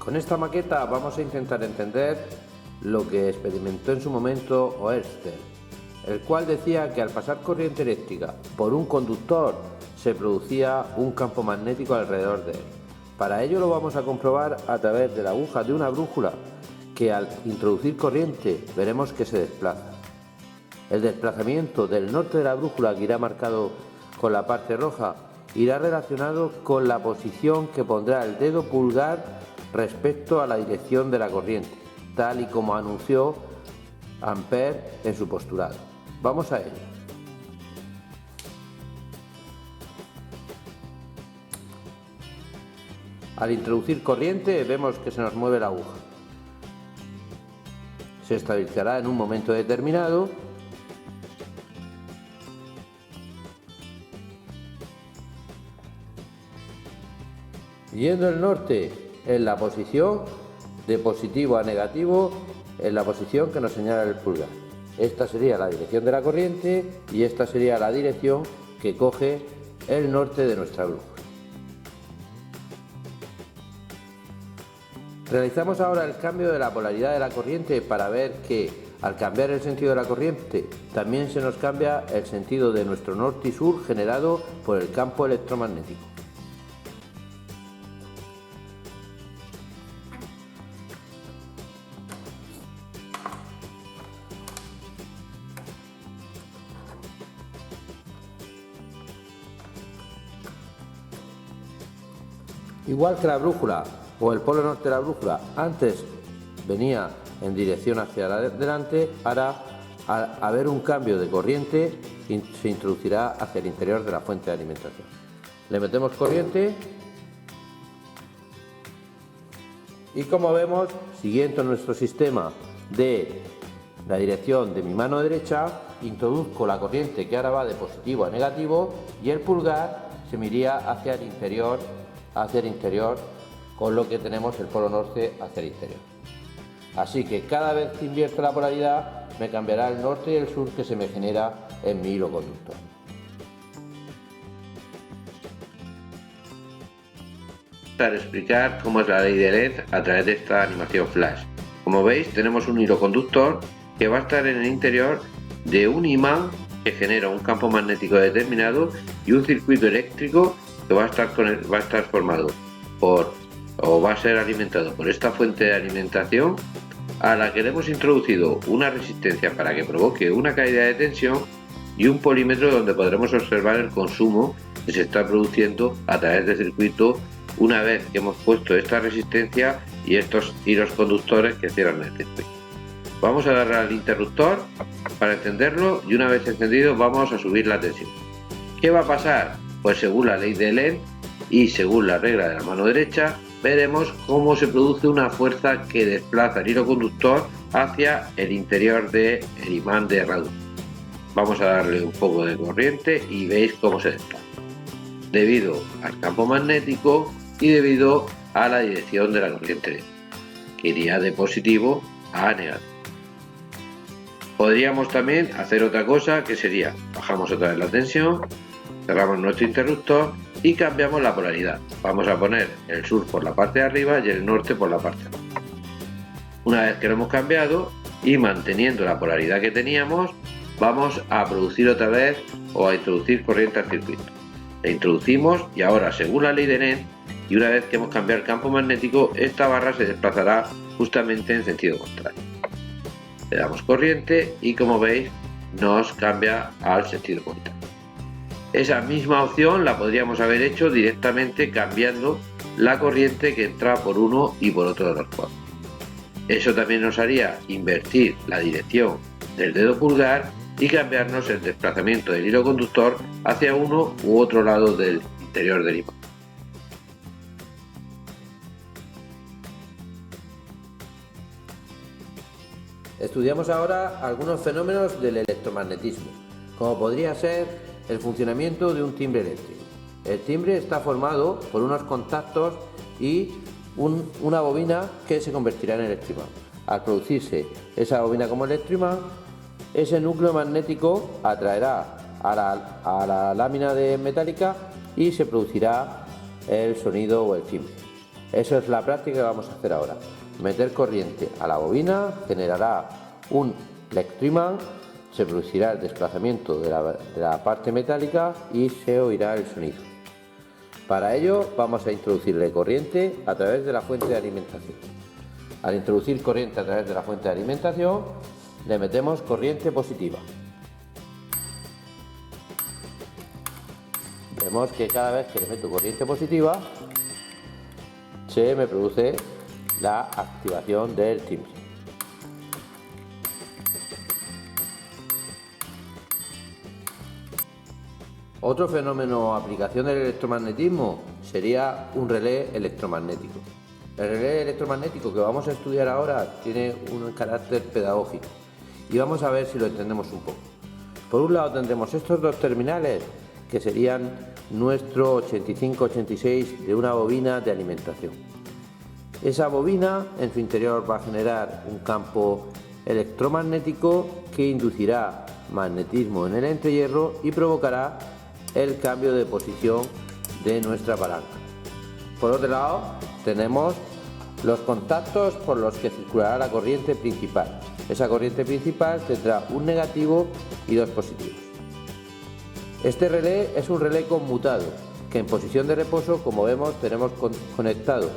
Con esta maqueta vamos a intentar entender lo que experimentó en su momento Oersted, el cual decía que al pasar corriente eléctrica por un conductor se producía un campo magnético alrededor de él. Para ello lo vamos a comprobar a través de la aguja de una brújula, que al introducir corriente veremos que se desplaza. El desplazamiento del norte de la brújula, que irá marcado con la parte roja, irá relacionado con la posición que pondrá el dedo pulgar respecto a la dirección de la corriente, tal y como anunció Ampère en su postulado. Vamos a ello. Al introducir corriente vemos que se nos mueve la aguja. Se estabilizará en un momento determinado yendo el norte en la posición de positivo a negativo, en la posición que nos señala el pulgar. Esta sería la dirección de la corriente y esta sería la dirección que coge el norte de nuestra brújula. Realizamos ahora el cambio de la polaridad de la corriente para ver que al cambiar el sentido de la corriente también se nos cambia el sentido de nuestro norte y sur generado por el campo electromagnético. Igual que la brújula o el polo norte de la brújula antes venía en dirección hacia adelante, ahora al haber un cambio de corriente se introducirá hacia el interior de la fuente de alimentación. Le metemos corriente y, como vemos, siguiendo nuestro sistema de la dirección de mi mano derecha, introduzco la corriente que ahora va de positivo a negativo y el pulgar se me iría hacia el interior, con lo que tenemos el polo norte hacia el interior. Así que cada vez que invierto la polaridad me cambiará el norte y el sur que se me genera en mi hilo conductor. Para explicar cómo es la ley de LED a través de esta animación flash. Como veis, tenemos un hilo conductor que va a estar en el interior de un imán que genera un campo magnético determinado y un circuito eléctrico que va a estar formado va a ser alimentado por esta fuente de alimentación, a la que le hemos introducido una resistencia para que provoque una caída de tensión y un polímetro donde podremos observar el consumo que se está produciendo a través del circuito una vez que hemos puesto esta resistencia y estos hilos conductores que cierran el circuito. Vamos a darle al interruptor para encenderlo y una vez encendido vamos a subir la tensión. ¿Qué va a pasar? Pues según la ley de Lenz y según la regla de la mano derecha, veremos cómo se produce una fuerza que desplaza el hilo conductor hacia el interior del imán de herradura. Vamos a darle un poco de corriente y veis cómo se desplaza, debido al campo magnético y debido a la dirección de la corriente, que iría de positivo a negativo. Podríamos también hacer otra cosa, que sería, bajamos otra vez la tensión, cerramos nuestro interruptor y cambiamos la polaridad. Vamos a poner el sur por la parte de arriba y el norte por la parte de abajo. Una vez que lo hemos cambiado y manteniendo la polaridad que teníamos, vamos a producir otra vez o a introducir corriente al circuito. La introducimos y ahora, según la ley de Lenz, y una vez que hemos cambiado el campo magnético, esta barra se desplazará justamente en sentido contrario. Le damos corriente y, como veis, nos cambia al sentido contrario. Esa misma opción la podríamos haber hecho directamente cambiando la corriente que entra por uno y por otro de los polos. Eso también nos haría invertir la dirección del dedo pulgar y cambiarnos el desplazamiento del hilo conductor hacia uno u otro lado del interior del imán. Estudiamos ahora algunos fenómenos del electromagnetismo, como podría ser el funcionamiento de un timbre eléctrico. El timbre está formado por unos contactos y una bobina que se convertirá en electroimán. Al producirse esa bobina como electroimán, ese núcleo magnético atraerá a la lámina metálica y se producirá el sonido o el timbre. Eso es la práctica que vamos a hacer ahora. Meter corriente a la bobina generará un electroimán, se producirá el desplazamiento de la parte metálica y se oirá el sonido. Para ello vamos a introducirle corriente a través de la fuente de alimentación. Al introducir corriente a través de la fuente de alimentación, le metemos corriente positiva. Vemos que cada vez que le meto corriente positiva, se me produce la activación del timbre. Otro fenómeno o aplicación del electromagnetismo sería un relé electromagnético. El relé electromagnético que vamos a estudiar ahora tiene un carácter pedagógico y vamos a ver si lo entendemos un poco. Por un lado tendremos estos dos terminales que serían nuestro 85-86 de una bobina de alimentación. Esa bobina en su interior va a generar un campo electromagnético que inducirá magnetismo en el entrehierro y provocará el cambio de posición de nuestra palanca. Por otro lado tenemos los contactos por los que circulará la corriente principal. Esa corriente principal tendrá un negativo y dos positivos. Este relé es un relé conmutado que en posición de reposo, como vemos, tenemos conectado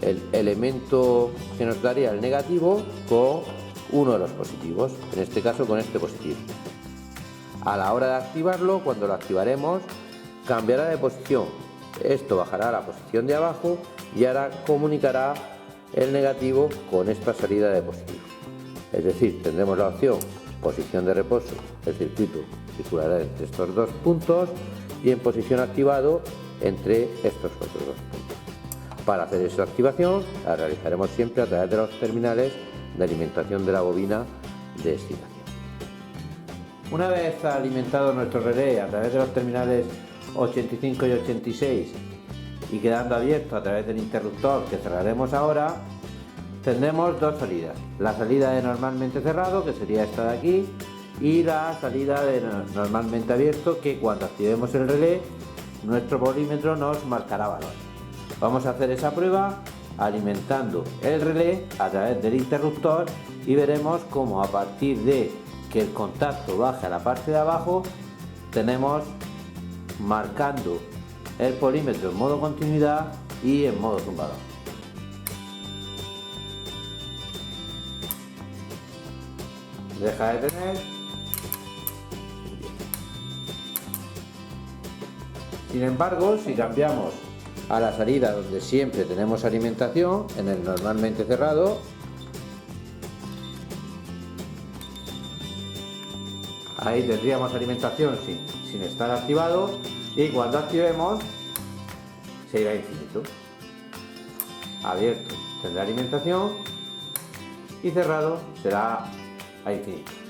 el elemento que nos daría el negativo con uno de los positivos, en este caso con este positivo. A la hora de activarlo, cuando lo activaremos, cambiará de posición. Esto bajará a la posición de abajo y ahora comunicará el negativo con esta salida de positivo. Es decir, tendremos la opción posición de reposo, el circuito circulará entre estos dos puntos y en posición activado entre estos otros dos puntos. Para hacer esa activación la realizaremos siempre a través de los terminales de alimentación de la bobina de excitación. Una vez alimentado nuestro relé a través de los terminales 85 y 86 y quedando abierto a través del interruptor que cerraremos ahora, tendremos dos salidas. La salida de normalmente cerrado, que sería esta de aquí, y la salida de normalmente abierto, que cuando activemos el relé, nuestro volímetro nos marcará valor. Vamos a hacer esa prueba alimentando el relé a través del interruptor y veremos cómo a partir de que el contacto baje a la parte de abajo, tenemos marcando el polímetro en modo continuidad y en modo zumbador. Deja de tener. Sin embargo, si cambiamos a la salida donde siempre tenemos alimentación, en el normalmente cerrado, ahí tendríamos alimentación sin estar activado, y cuando activemos se irá a infinito. Abierto tendrá alimentación y cerrado será a infinito.